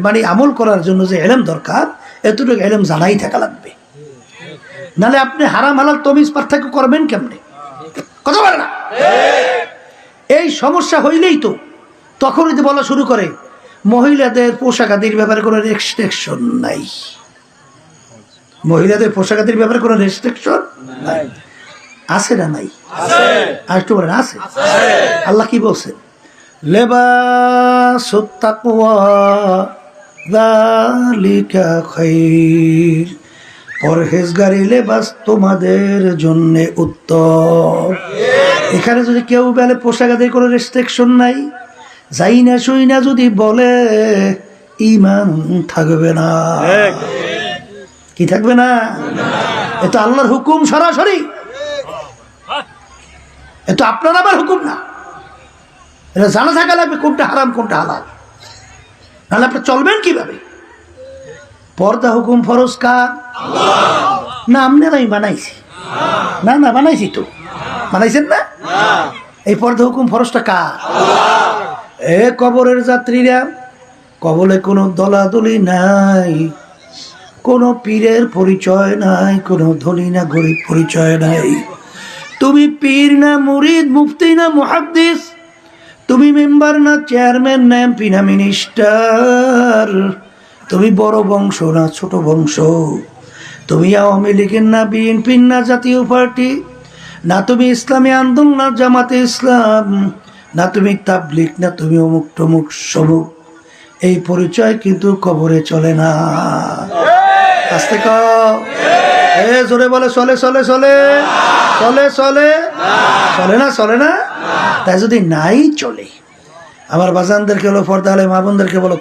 মানে আমল করার জন্য যে ইলম দরকার এতটুকু ইলম জানাই থাকা লাগবে, নাহলে আপনি হারাম হালাল তমিজ পার্থক্য করবেন কেমনে? কথা বলে না। এই সমস্যা হইলেই তো তখনই তো বলা শুরু করে মহিলাদের পোশাক আদির ব্যাপারে কোনো রেস্ট্রিকশন নাই। মহিলাদের পোশাক আদির ব্যাপারে কোনো রেস্ট্রিকশন নাই, আছে না নাই? আর একটু বলেন আছে। আল্লাহ কি বলছেন? লিবাসুত তাকওয়া যালিকা খায়র, পরহেজগারি লেবাস তোমাদের জন্য উত্তম। এখানে যদি কেউ বলে পোশাক আদির কোনো রেস্ট্রিকশন নাই, যাই না শুই না যদি বলে, ঈমান থাকবে না। কি থাকবে না? এটা আল্লাহর হুকুম সরাসরি, এটা আপনার আমার হুকুম না। এটা জানা থাকা লাগবে কোনটা হারাম কোনটা হালাল, নাহলে আপনি চলবেন কিভাবে? পর্দা হুকুম ফরজ কার? না আপনারাই বানাইছি? না না বানাইছি তো, বানাইছেন না? এই পর্দা হুকুম ফরজটা কার? এ কবরের যাত্রীরা, কবরে কোনো দলাদলি নাই, কোনো পীরের পরিচয় নাই, কোনো ধনী না গরিব পরিচয় নাই। তুমি পীর না মুরিদ, মুফতি না মুহাদ্দিস, তুমি মেম্বার না চেয়ারম্যান না এমপি না মিনিস্টার, তুমি বড় বংশ না ছোট বংশ, তুমি আওয়ামী লীগের না বিএনপির না জাতীয় পার্টি, না তুমি ইসলামী আন্দোলন না জামাতে ইসলাম, না তুমি তাবলিগ, না তুমি অমুক টমুক সমুক। এই পরিচয় কিন্তু কবরে চলে না। আস্তে জোরে বলে চলে চলে চলে চলে চলে চলে না চলে না। তাই যদি নাই চলে, আমার বাজানদেরকে বলো, পর্দা আলে মা বোনদেরকে বলো,